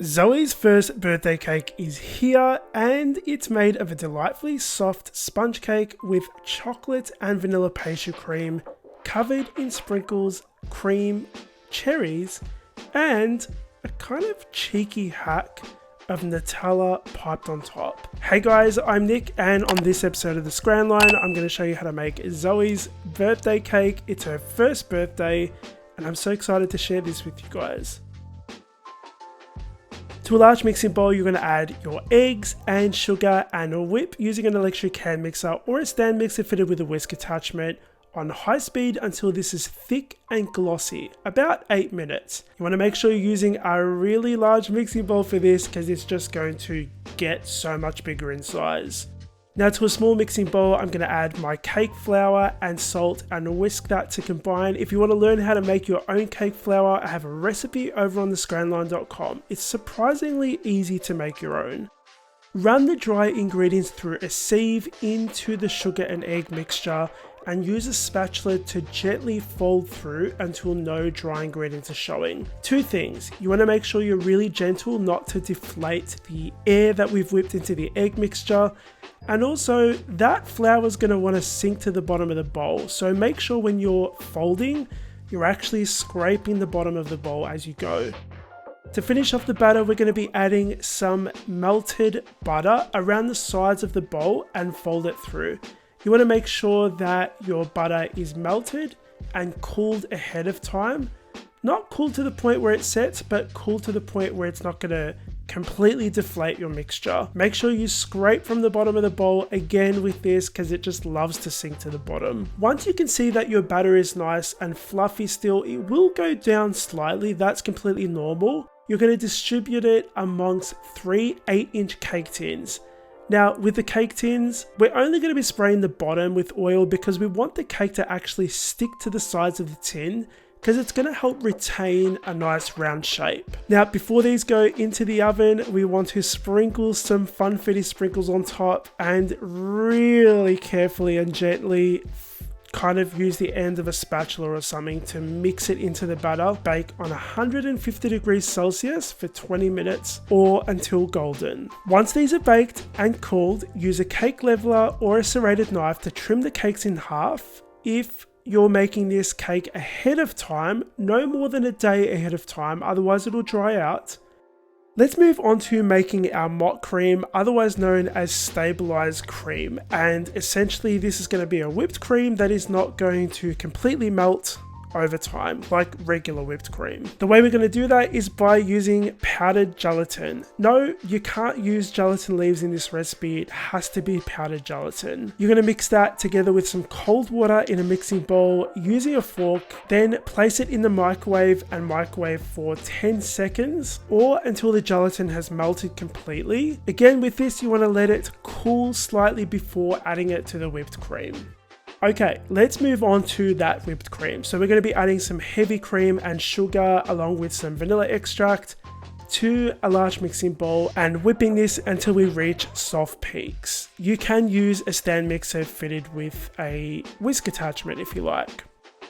Zoe's First Birthday Cake is here, and it's made of a delightfully soft sponge cake with chocolate and vanilla pastry cream covered in sprinkles, cream, cherries, and a kind of cheeky hack of Nutella piped on top. Hey guys, I'm Nick, and on this episode of the Scran line, I'm going to show you how to make Zoe's birthday cake. It's her first birthday, and I'm so excited to share this with you guys. To a large mixing bowl, you're going to add your eggs and sugar and a whip using an electric hand mixer or a stand mixer fitted with a whisk attachment on high speed until this is thick and glossy, about 8 minutes. You want to make sure you're using a really large mixing bowl for this because it's just going to get so much bigger in size. Now to a small mixing bowl, I'm going to add my cake flour and salt and whisk that to combine. If you want to learn how to make your own cake flour, I have a recipe over on thescranline.com. It's surprisingly easy to make your own. Run the dry ingredients through a sieve into the sugar and egg mixture and use a spatula to gently fold through until no dry ingredients are showing. Two things: you want to make sure you're really gentle not to deflate the air that we've whipped into the egg mixture, and also that flour is going to want to sink to the bottom of the bowl, so make sure when you're folding you're actually scraping the bottom of the bowl as you go. To finish off the batter, we're going to be adding some melted butter around the sides of the bowl and fold it through. You want to make sure that your butter is melted and cooled ahead of time. Not cooled to the point where it sets, but cooled to the point where it's not going to completely deflate your mixture. Make sure you scrape from the bottom of the bowl again with this because it just loves to sink to the bottom. Once you can see that your batter is nice and fluffy still, it will go down slightly. That's completely normal. You're going to distribute it amongst 3 8-inch cake tins. Now with the cake tins, we're only going to be spraying the bottom with oil because we want the cake to actually stick to the sides of the tin because it's going to help retain a nice round shape. Now before these go into the oven, we want to sprinkle some funfetti sprinkles on top and really carefully and gently kind of use the end of a spatula or something to mix it into the batter. Bake on 150 degrees Celsius for 20 minutes or until golden. Once these are baked and cooled, use a cake leveler or a serrated knife to trim the cakes in half. If you're making this cake ahead of time, no more than a day ahead of time, otherwise it'll dry out. Let's move on to making our mock cream, otherwise known as stabilized cream. And essentially this is going to be a whipped cream that is not going to completely melt over time like regular whipped cream. The way we're going to do that is by using powdered gelatin. No, you can't use gelatin leaves in this recipe. It has to be powdered gelatin. You're going to mix that together with some cold water in a mixing bowl using a fork, then place it in the microwave and microwave for 10 seconds or until the gelatin has melted completely. Again, with this you want to let it cool slightly before adding it to the whipped cream. Okay, let's move on to that whipped cream. So we're going to be adding some heavy cream and sugar along with some vanilla extract to a large mixing bowl and whipping this until we reach soft peaks. You can use a stand mixer fitted with a whisk attachment if you like.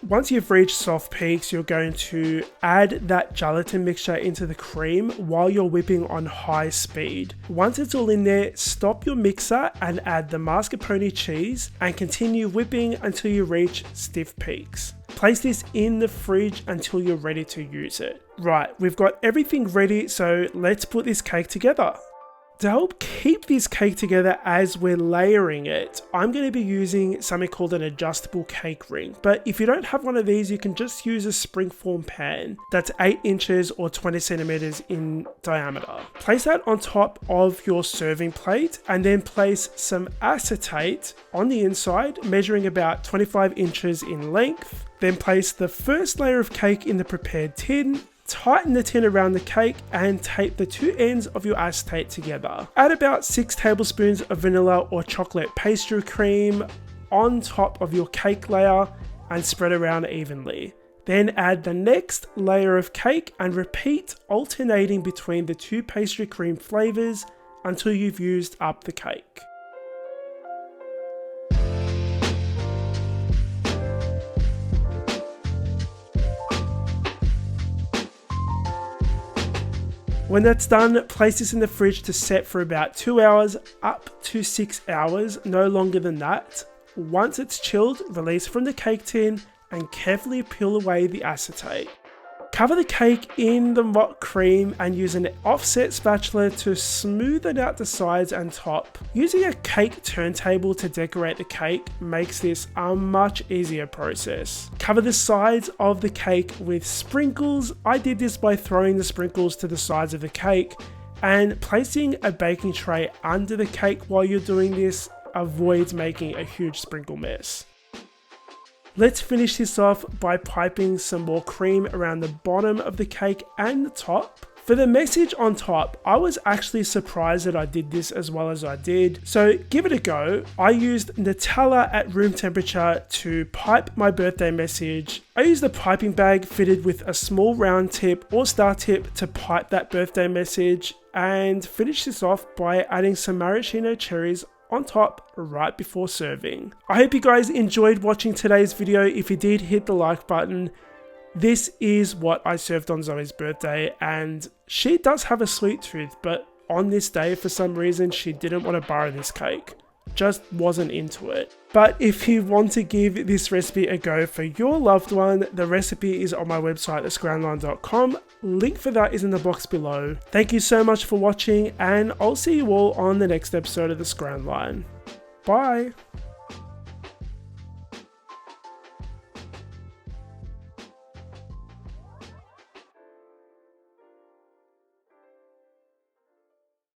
Once you've reached soft peaks, you're going to add that gelatin mixture into the cream while you're whipping on high speed. Once it's all in there, stop your mixer and add the mascarpone cheese and continue whipping until you reach stiff peaks. Place this in the fridge until you're ready to use it. Right, we've got everything ready, so let's put this cake together. To help keep this cake together as we're layering it, I'm going to be using something called an adjustable cake ring. But if you don't have one of these, you can just use a springform pan that's 8 inches or 20 centimeters in diameter. Place that on top of your serving plate and then place some acetate on the inside, measuring about 25 inches in length. Then place the first layer of cake in the prepared tin. Tighten the tin around the cake and tape the two ends of your acetate together. Add about 6 tablespoons of vanilla or chocolate pastry cream on top of your cake layer and spread around evenly. Then add the next layer of cake and repeat, alternating between the 2 pastry cream flavors until you've used up the cake. When that's done, place this in the fridge to set for about 2 hours up to 6 hours, no longer than that. Once it's chilled, release from the cake tin and carefully peel away the acetate. Cover the cake in the mock cream and use an offset spatula to smoothen out the sides and top. Using a cake turntable to decorate the cake makes this a much easier process. Cover the sides of the cake with sprinkles. I did this by throwing the sprinkles to the sides of the cake, and placing a baking tray under the cake while you're doing this avoids making a huge sprinkle mess. Let's finish this off by piping some more cream around the bottom of the cake and the top. For the message on top, I was actually surprised that I did this as well as I did, so give it a go. I used Nutella at room temperature to pipe my birthday message. I used a piping bag fitted with a small round tip or star tip to pipe that birthday message, and finish this off by adding some maraschino cherries on top right before serving. I hope you guys enjoyed watching today's video. If you did, hit the like button. This is what I served on Zoe's birthday, and she does have a sweet tooth, but on this day, for some reason, she didn't want to borrow this cake. Just wasn't into it. But if you want to give this recipe a go for your loved one, the recipe is on my website, thescranline.com. Link for that is in the box below. Thank you so much for watching, and I'll see you all on the next episode of The Scran Line. Bye!